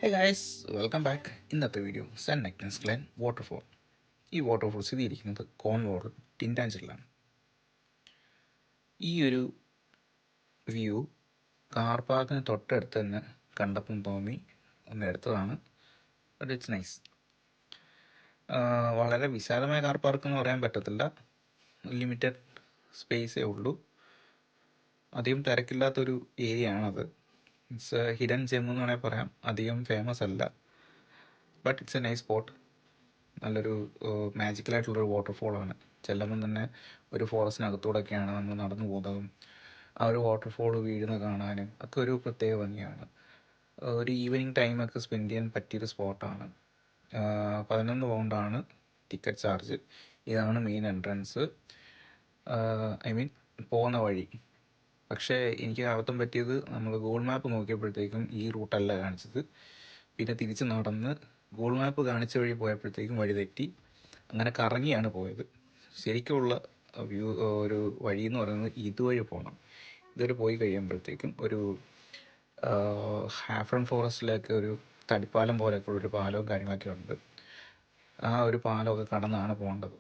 Hey guys, welcome back. ഇന്നത്തെ video cent Nectan's Glenn waterfall. ഈ waterfall സ്ഥിതിയിരിക്കുന്നത് കോൺവോൾ ടിൻറ്റാഞ്ചിലാണ്. ഈ ഒരു വ്യൂ കാർ പാർക്കിന് തൊട്ടടുത്ത് തന്നെ കണ്ടപ്പം തോന്നി ഒന്ന് എടുത്തതാണ്. But it's nice. വളരെ വിശാലമായ കാർ പാർക്ക് എന്ന് പറയാൻ പറ്റത്തില്ല, ലിമിറ്റഡ് സ്പേസേ ഉള്ളൂ. അധികം തിരക്കില്ലാത്തൊരു ഏരിയ ആണത്. ഇറ്റ്സ് ഹിഡൻ ജെം എന്ന് വേണമെങ്കിൽ പറയാം. അധികം ഫേമസ് അല്ല, but it's A nice spot. നല്ലൊരു മാജിക്കലായിട്ടുള്ളൊരു വാട്ടർഫോളാണ്. ചെല്ലുമ്പം തന്നെ ഒരു ഫോറസ്റ്റിനകത്തൂടെയൊക്കെയാണ് നമ്മൾ നടന്നു പോകുന്നതും ആ ഒരു വാട്ടർഫോൾ വീഴുന്നത് കാണാനും ഒക്കെ ഒരു പ്രത്യേക ഭംഗിയാണ്. ഒരു ഈവനിങ് ടൈമൊക്കെ സ്പെൻഡ് ചെയ്യാൻ പറ്റിയൊരു സ്പോട്ടാണ്. 11 പൗണ്ടാണ് ടിക്കറ്റ് ചാർജ്. ഇതാണ് മെയിൻ എൻട്രൻസ്, ഐ മീൻ പോകുന്ന വഴി. പക്ഷേ എനിക്ക് അബദ്ധം പറ്റിയത്, നമ്മൾ ഗൂഗിൾ മാപ്പ് നോക്കിയപ്പോഴത്തേക്കും ഈ റൂട്ടല്ല കാണിച്ചത്. പിന്നെ തിരിച്ച് നടന്ന് ഗൂഗിൾ മാപ്പ് കാണിച്ച വഴി പോയപ്പോഴത്തേക്കും വഴി തെറ്റി. അങ്ങനെ കറങ്ങിയാണ് പോയത്. ശരിക്കുമുള്ള വ്യൂ ഒരു വഴി എന്ന് പറയുന്നത് ഇതുവഴി പോകണം. ഇതുവരെ പോയി കഴിയുമ്പോഴത്തേക്കും ഒരു ഹാഫ്രൺ ഫോറസ്റ്റിലേക്ക് ഒരു തടിപ്പാലം പോലെയൊക്കെ ഒരു പാലവും കാര്യങ്ങളൊക്കെ ഉണ്ട്. ആ ഒരു പാലമൊക്കെ കടന്നാണ് പോകേണ്ടത്.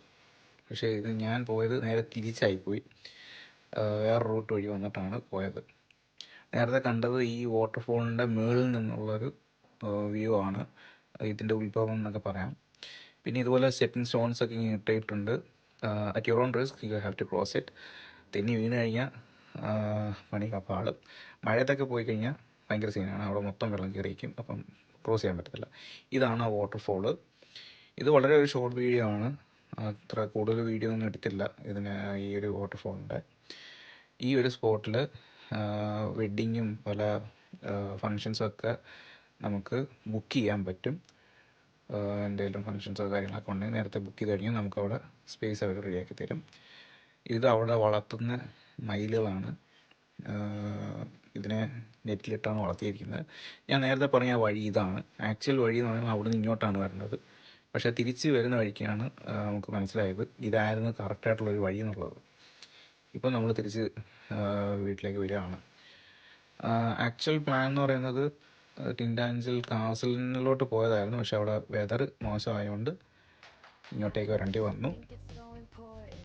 പക്ഷേ ഇത് ഞാൻ പോയത് നേരെ തിരിച്ചായിപ്പോയി. വേറെ റൂട്ട് വഴി വന്നിട്ടാണ് പോയത്. നേരത്തെ കണ്ടത് ഈ വാട്ടർഫോളിൻ്റെ മുകളിൽ നിന്നുള്ളൊരു വ്യൂ ആണ്, ഇതിൻ്റെ ഉത്ഭവം എന്നൊക്കെ പറയാം. പിന്നെ ഇതുപോലെ സ്റ്റെപ്പിംഗ് സ്റ്റോൺസ് ഒക്കെ ഇട്ടിട്ടുണ്ട്. At your own risk you have to cross it. തെന്നി വീണ് കഴിഞ്ഞാൽ പണി കപ്പാളും. മഴയത്തൊക്കെ പോയി കഴിഞ്ഞാൽ ഭയങ്കര സീനാണ്, അവിടെ മൊത്തം വെള്ളം കയറിയിരിക്കും. അപ്പം ക്രോസ് ചെയ്യാൻ പറ്റത്തില്ല. ഇതാണ് ആ വാട്ടർഫോള്. ഇത് വളരെ ഒരു ഷോർട്ട് വീഡിയോ ആണ്, അത്ര കൂടുതൽ വീഡിയോ ഒന്നും എടുത്തില്ല ഇതിന്. ഈ ഒരു വാട്ടർഫോളിൻ്റെ ഈ ഒരു സ്പോട്ടിൽ വെഡ്ഡിങ്ങും പല ഫങ്ഷൻസൊക്കെ നമുക്ക് ബുക്ക് ചെയ്യാൻ പറ്റും. എന്തെങ്കിലും ഫങ്ഷൻസോ കാര്യങ്ങളൊക്കെ ഉണ്ടെങ്കിൽ നേരത്തെ ബുക്ക് ചെയ്ത് കഴിഞ്ഞാൽ നമുക്കവിടെ സ്പേസ് അവർ റെഡിയാക്കി തരും. ഇത് അവിടെ വളർത്തുന്ന മയിലുകളാണ്. ഇതിനെ നെറ്റിലിട്ടാണ് വളർത്തിയിരിക്കുന്നത്. ഞാൻ നേരത്തെ പറഞ്ഞ വഴി ഇതാണ്. ആക്ച്വൽ വഴി എന്ന് പറയുമ്പോൾ അവിടെ നിന്ന് ഇങ്ങോട്ടാണ് വരുന്നത്. പക്ഷേ തിരിച്ച് വരുന്ന വഴിക്കാണ് നമുക്ക് മനസ്സിലായത് ഇതായിരുന്നു കറക്റ്റായിട്ടുള്ളൊരു വഴി എന്നുള്ളത്. ഇപ്പം നമ്മൾ തിരിച്ച് വീട്ടിലേക്ക് വരികയാണ്. ആക്ച്വൽ പ്ലാൻ എന്ന് പറയുന്നത് ടിൻറ്റാഞ്ചിൽ കാസലിലോട്ട് പോയതായിരുന്നു. പക്ഷെ അവിടെ വെതർ മോശമായതുകൊണ്ട് ഇങ്ങോട്ടേക്ക് വരേണ്ടി വന്നു.